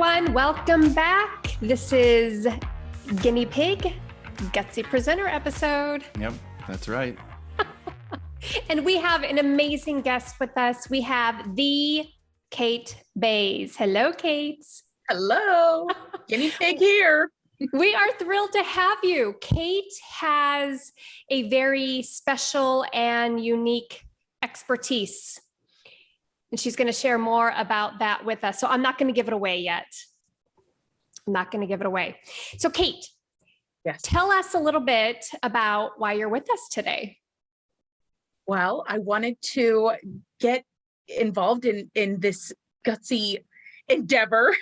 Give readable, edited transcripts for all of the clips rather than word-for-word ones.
everyone. Welcome back. This is Guinea Pig, Gutsy Presenter episode. Yep, that's right. And we have an amazing guest with us. We have the Kate Bays. Hello, Kate. Hello, Guinea Pig here. We are thrilled to have you. Kate has a very special and unique expertise. And she's going to share more about that with us. So I'm not going to give it away yet. I'm not going to give it away. So Kate, Yes. Tell us a little bit about why you're with us today. Well, I wanted to get involved in this gutsy endeavor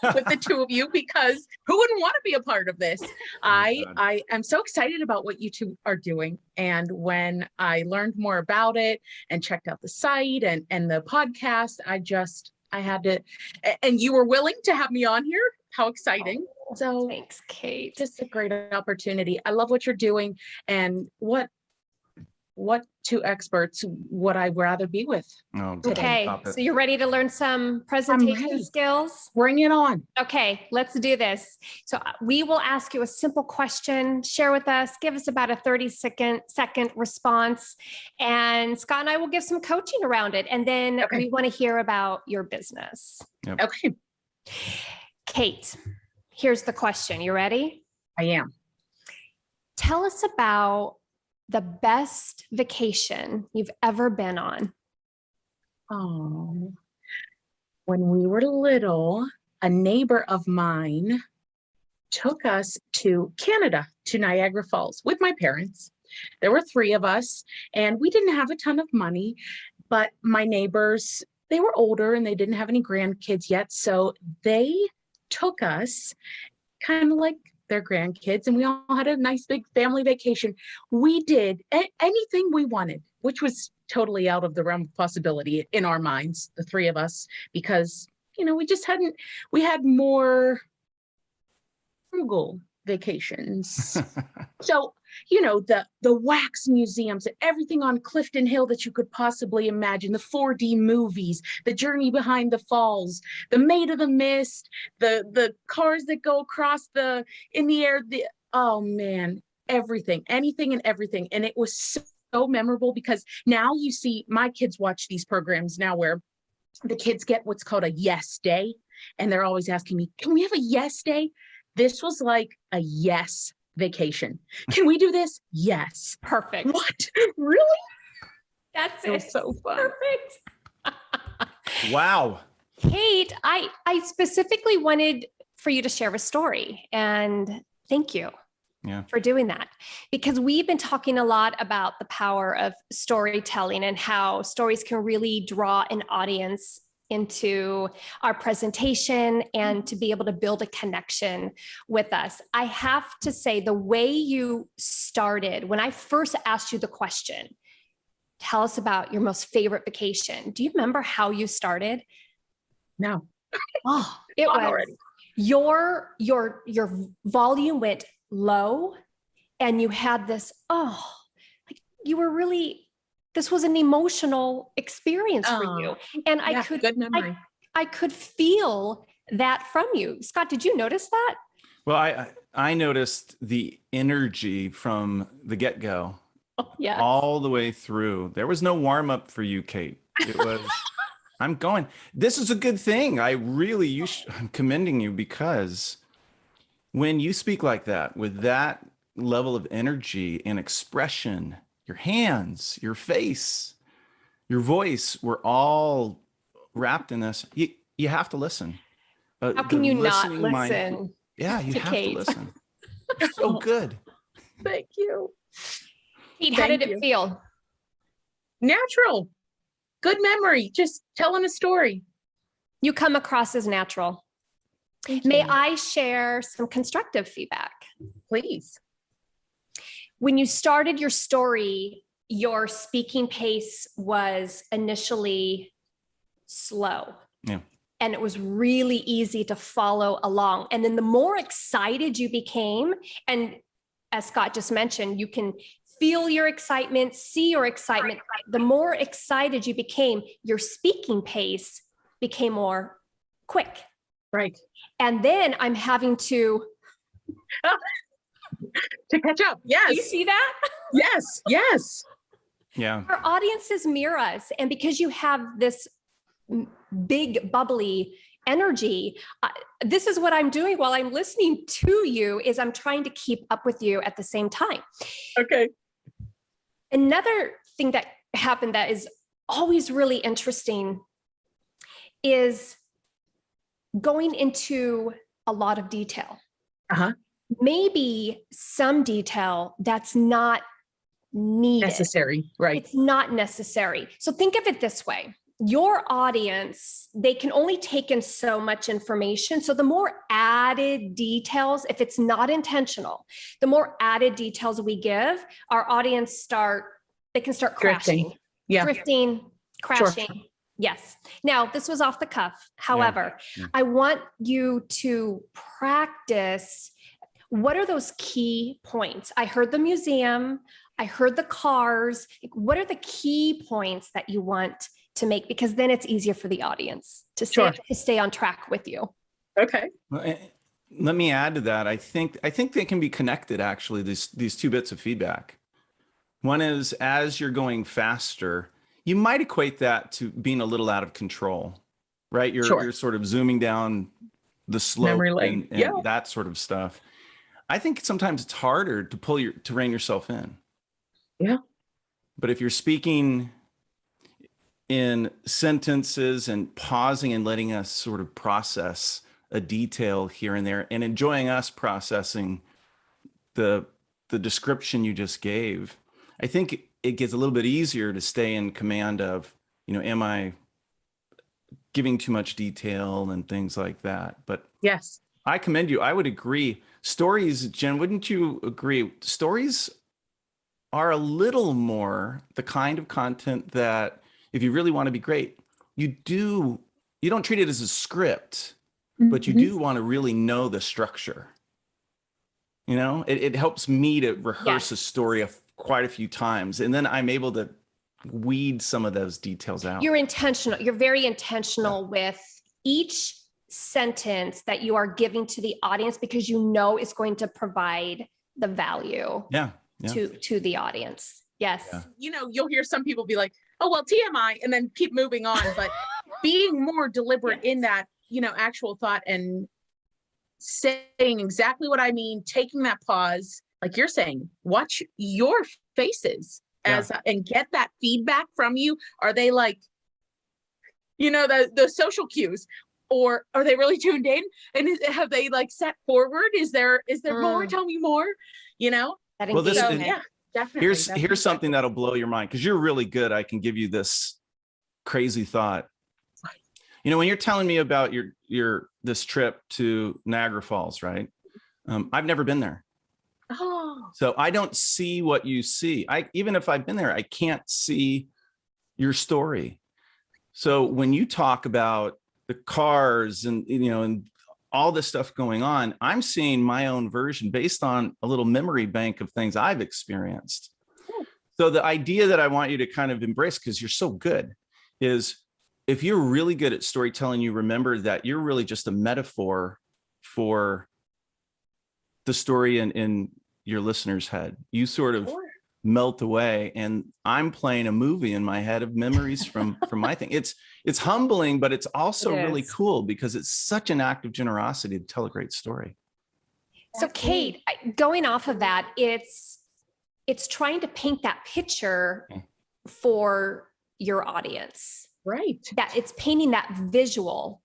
with the two of you, because who wouldn't want to be a part of this? I am so excited about what you two are doing. And when I learned more about it and checked out the site and the podcast, I had to, and you were willing to have me on here. How exciting. So Thanks, Kate. just a great opportunity. I love what you're doing, and what two experts would I rather be with? Oh, Okay, stop it. so you're ready to learn some presentation ready. skills? Bring it on. Okay, let's do this. So we will ask you a simple question, share with us, give us about a 30-second response, and Scott and I will give some coaching around it. And then Okay. we want to hear about your business. Okay, Kate, here's the question. You ready? I am. Tell us about the best vacation you've ever been on. Oh, when we were little, a neighbor of mine took us to Canada, to Niagara Falls with my parents. There were three of us, and we didn't have a ton of money, but my neighbors, they were older and they didn't have any grandkids yet. So they took us kind of like their grandkids, and we all had a nice big family vacation. We did anything we wanted, which was totally out of the realm of possibility in our minds, the three of us, because, we had more frugal vacations. So, the wax museums and everything on Clifton Hill that you could possibly imagine, the 4D movies, the Journey Behind the Falls, the Maid of the Mist, the cars that go across in the air, oh man, everything, anything and everything. And it was so memorable, because now you see my kids watch these programs now where the kids get what's called a yes day. And they're always asking me, can we have a yes day? This was like a yes vacation. Can we do this? Yes. Perfect. What? Really? That's It was it. so fun. Perfect. Wow. Kate, I specifically wanted for you to share a story, and thank you for doing that, because we've been talking a lot about the power of storytelling and how stories can really draw an audience into our presentation and to be able to build a connection with us. I have to say, the way you started, when I first asked you the question, tell us about your most favorite vacation. Do you remember how you started? No. Oh, it was already. Your volume went low, and you had this, like you were really, this was an emotional experience for you. And Yeah, good memory. I could feel that from you. Scott, did you notice that? Well, I noticed the energy from the get-go Yeah. all the way through. There was no warm-up for you, Kate. It was, I'm going. This is a good thing. I'm commending you, because when you speak like that, with that level of energy and expression, your hands, your face, your voice, we're all wrapped in this. You have to listen. How can you not listening mind- listen? Yeah, you to have Kate? to listen. So good. Thank you. Kate, how Thank did you. it feel? Natural. Good memory. Just telling a story. You come across as natural. Thank May you. I share some constructive feedback? Please. When you started your story, your speaking pace was initially slow. Yeah. And it was really easy to follow along. And then the more excited you became, and as Scott just mentioned, you can feel your excitement, see your excitement. The more excited you became, your speaking pace became more quick Right. And then I'm having to catch up. Yes. Do you see that? Yes. Yes. Yeah. Our audiences mirror us. And because you have this big bubbly energy, this is what I'm doing while I'm listening to you, is I'm trying to keep up with you at the same time. Okay. Another thing that happened that is always really interesting is going into a lot of detail. Uh-huh. Maybe some detail that's not needed. Necessary, right. It's not necessary. So think of it this way. Your audience, they can only take in so much information. So the more added details, if it's not intentional, the more added details we give, our audience they can start crashing. Drifting, crashing. Sure. Yes. Now, this was off the cuff. However, I want you to practice. What are those key points? I heard the museum. I heard the cars. What are the key points that you want to make? Because then it's easier for the audience to stay on track with you. Okay. Well, let me add to that. I think they can be connected, actually, these two bits of feedback. One is, as you're going faster, you might equate that to being a little out of control, right? You're sort of zooming down the slope and that sort of stuff. I think sometimes it's harder to rein yourself in. Yeah. But if you're speaking in sentences and pausing and letting us sort of process a detail here and there and enjoying us processing the description you just gave, I think it gets a little bit easier to stay in command of, am I giving too much detail and things like that? But yes, I commend you. I would agree. Stories, Jen, wouldn't you agree? Stories are a little more the kind of content that, if you really want to be great, you don't treat it as a script, but you do want to really know the structure. It helps me to rehearse a story quite a few times, and then I'm able to weed some of those details out. You're intentional. You're very intentional with each sentence that you are giving to the audience, because it's going to provide the value to the audience. Yes. Yeah. You'll hear some people be like, oh, well, TMI, and then keep moving on. But being more deliberate in that, actual thought and saying exactly what I mean, taking that pause, like you're saying, watch your faces and get that feedback from you. Are they like, the social cues, or are they really tuned in? And have they like set forward? Is there more? Tell me more. Well, definitely. Here's something that'll blow your mind, because you're really good. I can give you this crazy thought. When you're telling me about this trip to Niagara Falls, right? I've never been there. Oh. So I don't see what you see. Even if I've been there, I can't see your story. So when you talk about the cars and and all this stuff going on, I'm seeing my own version based on a little memory bank of things I've experienced. So the idea that I want you to kind of embrace, because you're so good, is if you're really good at storytelling, you remember that you're really just a metaphor for the story in your listener's head. You sort of melt away, and I'm playing a movie in my head of memories from my thing. It's humbling, but it's also really cool, because it's such an act of generosity to tell a great story. So Kate, going off of that, it's trying to paint that picture for your audience. Right. That it's painting that visual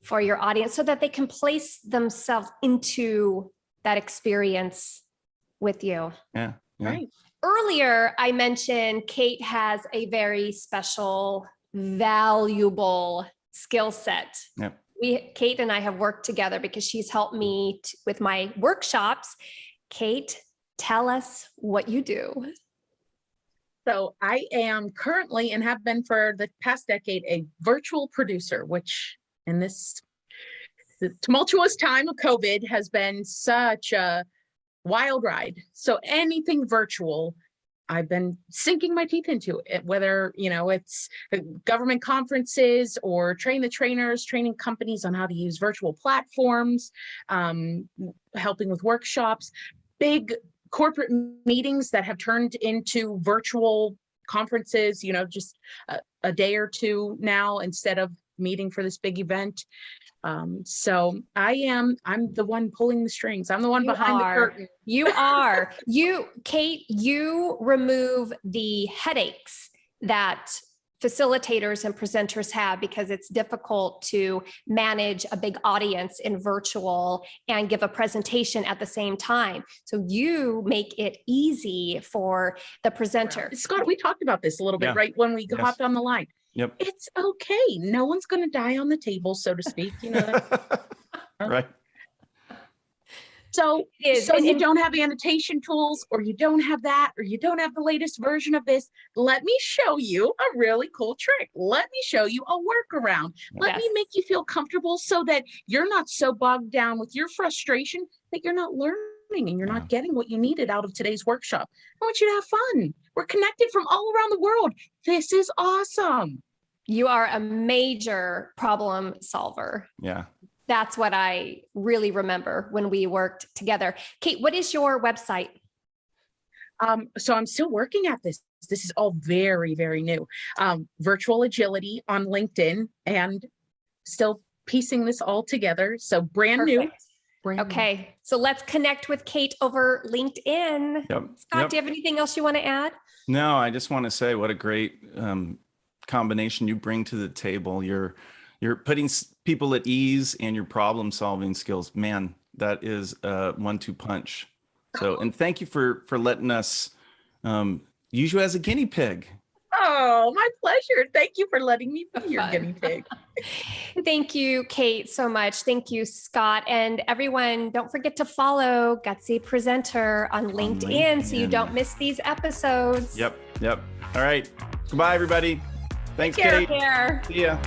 for your audience so that they can place themselves into that experience with you. Yeah. Right. Earlier, I mentioned Kate has a very special, valuable skill set. Yep. Kate and I have worked together because she's helped me with my workshops. Kate, tell us what you do. So I am currently, and have been for the past decade, a virtual producer, which in this tumultuous time of COVID has been such a wild ride. So anything virtual I've been sinking my teeth into it, whether, it's government conferences or train the trainers, training companies on how to use virtual platforms, helping with workshops, big corporate meetings that have turned into virtual conferences, just a day or two now instead of meeting for this big event. So I'm the one pulling the strings. I'm the one behind the curtain. You are. Kate, you remove the headaches that facilitators and presenters have because it's difficult to manage a big audience in virtual and give a presentation at the same time. So you make it easy for the presenter. Scott, we talked about this a little bit, right? When we hopped on the line. Yep. It's okay. No one's going to die on the table, so to speak. Right. So you don't have annotation tools, or you don't have that, or you don't have the latest version of this. Let me show you a really cool trick. Let me show you a workaround. Let me make you feel comfortable so that you're not so bogged down with your frustration that you're not learning and you're not getting what you needed out of today's workshop. I want you to have fun. We're connected from all around the world. This is awesome. You are a major problem solver. Yeah. That's what I really remember when we worked together. Kate, what is your website? So I'm still working at this. This is all very, very new. Virtual Agility on LinkedIn, and still piecing this all together. So brand new. Okay. So let's connect with Kate over LinkedIn. Yep. Scott, do you have anything else you want to add? No, I just want to say what a great combination you bring to the table. You're putting people at ease, and your problem solving skills. Man, that is a 1-2 punch. So, and thank you for letting us use you as a guinea pig. Oh, my pleasure. Thank you for letting me be your guinea pig. Thank you, Kate, so much. Thank you, Scott. And everyone, don't forget to follow Gutsy Presenter on LinkedIn so you don't miss these episodes. Yep. All right. Goodbye, everybody. Thanks, Kate. Take care. See ya.